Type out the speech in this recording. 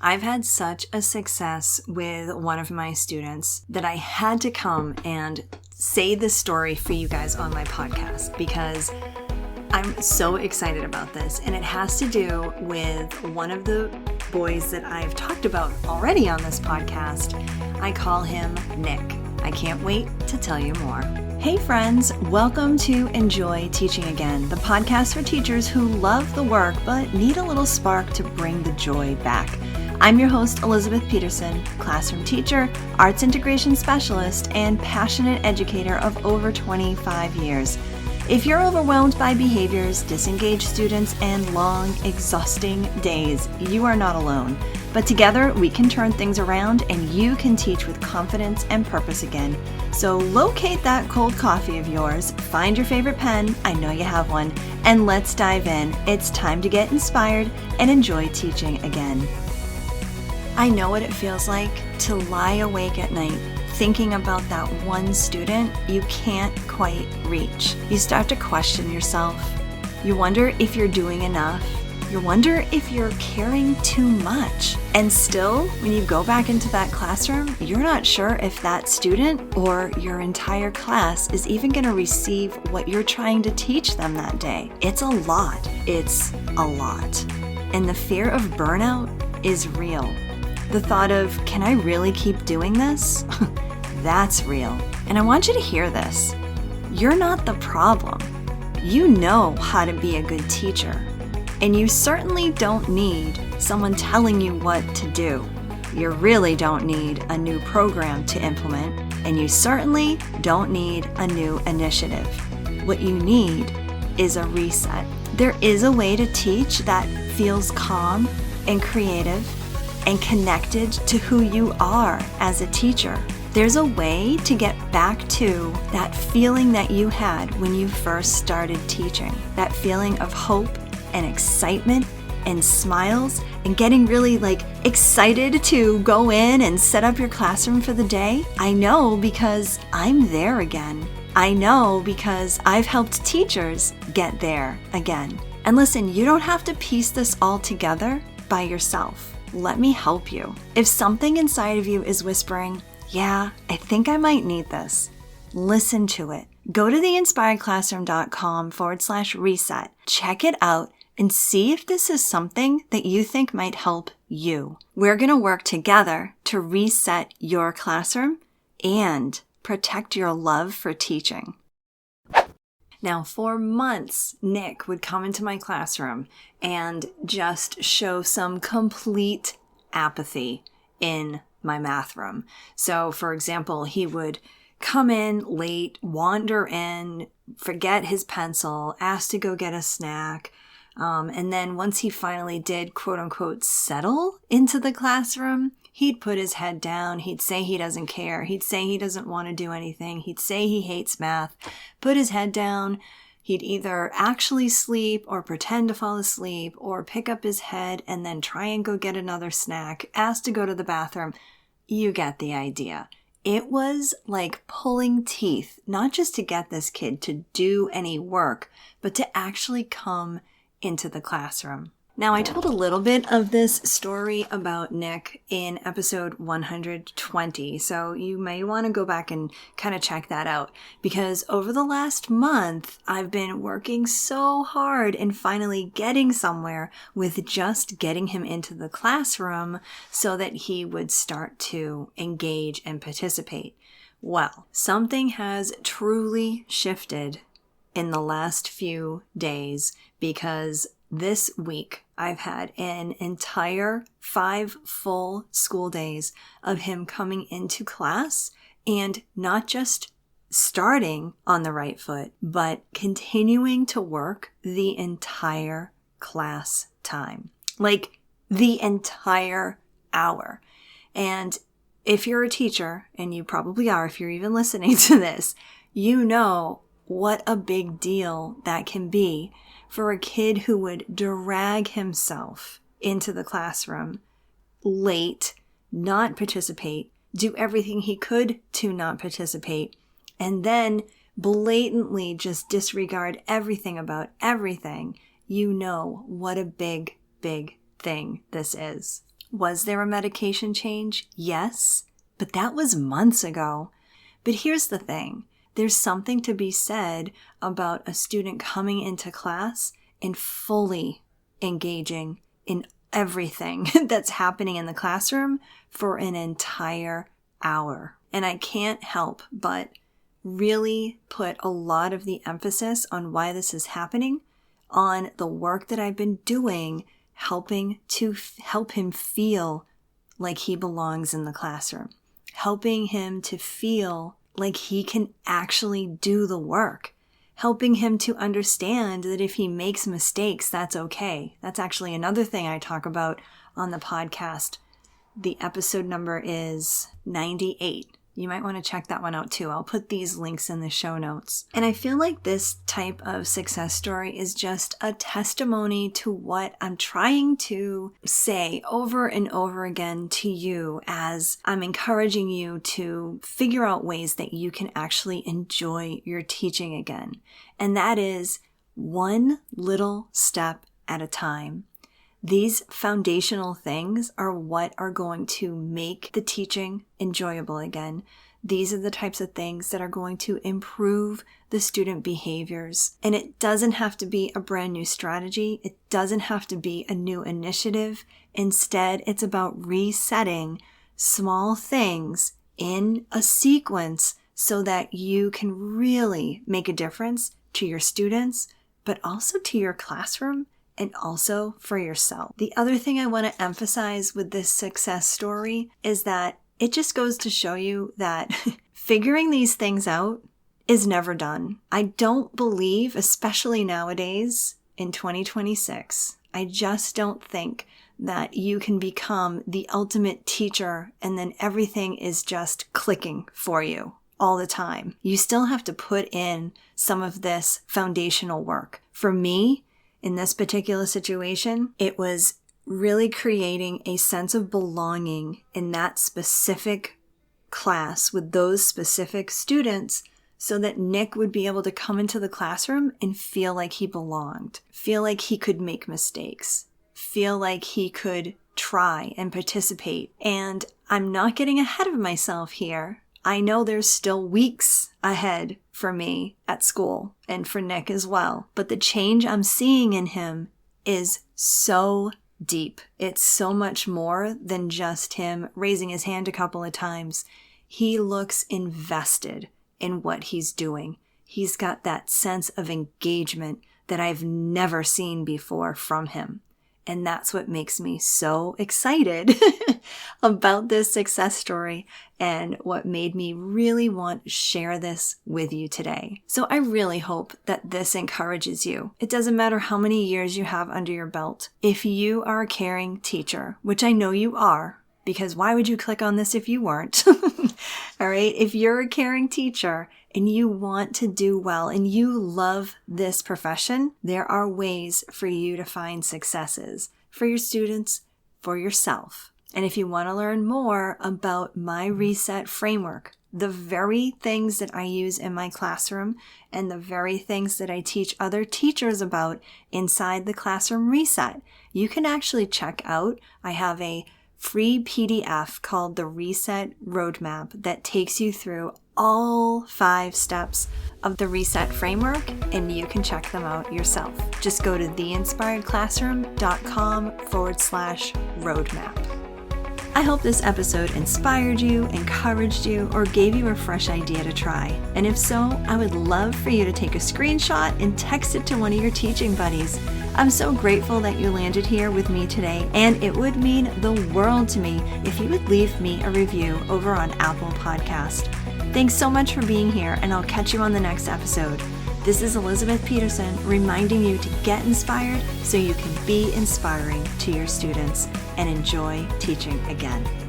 I've had such a success with one of my students that I had to come and say this story for you guys on my podcast because I'm so excited about this, and it has to do with one of the boys that I've talked about already on this podcast. I call him Nick. I can't wait to tell you more. Hey friends, welcome to Enjoy Teaching Again, the podcast for teachers who love the work but need a little spark to bring the joy back. I'm your host, Elizabeth Peterson, classroom teacher, arts integration specialist, and passionate educator of over 25 years. If you're overwhelmed by behaviors, disengaged students, and long, exhausting days, you are not alone. But together, we can turn things around and you can teach with confidence and purpose again. So locate that cold coffee of yours, find your favorite pen, I know you have one, and let's dive in. It's time to get inspired and enjoy teaching again. I know what it feels like to lie awake at night thinking about that one student you can't quite reach. You start to question yourself. You wonder if you're doing enough. You wonder if you're caring too much. And still, when you go back into that classroom, you're not sure if that student or your entire class is even going to receive what you're trying to teach them that day. It's a lot. It's a lot. And the fear of burnout is real. The thought of, can I really keep doing this? That's real. And I want you to hear this. You're not the problem. You know how to be a good teacher. And you certainly don't need someone telling you what to do. You really don't need a new program to implement. And you certainly don't need a new initiative. What you need is a reset. There is a way to teach that feels calm and creative and connected to who you are as a teacher. There's a way to get back to that feeling that you had when you first started teaching. That feeling of hope and excitement and smiles and getting really excited to go in and set up your classroom for the day. I know because I'm there again. I know because I've helped teachers get there again. And listen, you don't have to piece this all together by yourself. Let me help you. If something inside of you is whispering, yeah, I think I might need this, listen to it. Go to theinspiredclassroom.com/reset. Check it out and see if this is something that you think might help you. We're going to work together to reset your classroom and protect your love for teaching. Now, for months, Nick would come into my classroom and just show some complete apathy in my math room. So, for example, he would come in late, wander in, forget his pencil, ask to go get a snack. And then once he finally did, quote unquote, settle into the classroom, he'd put his head down. He'd say he doesn't care. He'd say he doesn't want to do anything. He'd say he hates math, put his head down. He'd either actually sleep or pretend to fall asleep or pick up his head and then try and go get another snack, ask to go to the bathroom. You get the idea. It was like pulling teeth, not just to get this kid to do any work, but to actually come into the classroom. Now, I told a little bit of this story about Nick in episode 120, so you may want to go back and kind of check that out, because over the last month, I've been working so hard and finally getting somewhere with just getting him into the classroom so that he would start to engage and participate. Well, something has truly shifted in the last few days, because this week, I've had an entire 5 full school days of him coming into class and not just starting on the right foot, but continuing to work the entire class time. Like the entire hour. And if you're a teacher, and you probably are if you're even listening to this, you know what a big deal that can be for a kid who would drag himself into the classroom late, not participate, do everything he could to not participate, and then blatantly just disregard everything about everything. You know what a big, big thing this is. Was there a medication change? Yes, but that was months ago. But here's the thing. There's something to be said about a student coming into class and fully engaging in everything that's happening in the classroom for an entire hour. And I can't help but really put a lot of the emphasis on why this is happening on the work that I've been doing, helping to help him feel like he belongs in the classroom, helping him to feel like he can actually do the work, helping him to understand that if he makes mistakes, that's okay. That's actually another thing I talk about on the podcast. The episode number is 98. You might want to check that one out too. I'll put these links in the show notes. And I feel like this type of success story is just a testimony to what I'm trying to say over and over again to you as I'm encouraging you to figure out ways that you can actually enjoy your teaching again. And that is one little step at a time. These foundational things are what are going to make the teaching enjoyable again. These are the types of things that are going to improve the student behaviors. And it doesn't have to be a brand new strategy. It doesn't have to be a new initiative. Instead, it's about resetting small things in a sequence so that you can really make a difference to your students, but also to your classroom and also for yourself. The other thing I want to emphasize with this success story is that it just goes to show you that figuring these things out is never done. I don't believe, especially nowadays in 2026, I just don't think that you can become the ultimate teacher and then everything is just clicking for you all the time. You still have to put in some of this foundational work. For me, in this particular situation, it was really creating a sense of belonging in that specific class with those specific students so that Nick would be able to come into the classroom and feel like he belonged, feel like he could make mistakes, feel like he could try and participate. And I'm not getting ahead of myself here. I know there's still weeks ahead for me at school and for Nick as well. But the change I'm seeing in him is so deep. It's so much more than just him raising his hand a couple of times. He looks invested in what he's doing. He's got that sense of engagement that I've never seen before from him. And that's what makes me so excited about this success story and what made me really want to share this with you today. So I really hope that this encourages you. It doesn't matter how many years you have under your belt. If you are a caring teacher, which I know you are, because why would you click on this if you weren't? All right. If you're a caring teacher and you want to do well and you love this profession, there are ways for you to find successes for your students, for yourself. And if you want to learn more about my reset framework, the very things that I use in my classroom and the very things that I teach other teachers about inside the classroom reset, you can actually check out. I have a free PDF called the Reset Roadmap that takes you through all 5 steps of the Reset Framework, and you can check them out yourself. Just go to theinspiredclassroom.com/roadmap. I hope this episode inspired you, encouraged you, or gave you a fresh idea to try. And if so, I would love for you to take a screenshot and text it to one of your teaching buddies. I'm so grateful that you landed here with me today, and it would mean the world to me if you would leave me a review over on Apple Podcast. Thanks so much for being here, and I'll catch you on the next episode. This is Elizabeth Peterson reminding you to get inspired so you can be inspiring to your students and enjoy teaching again.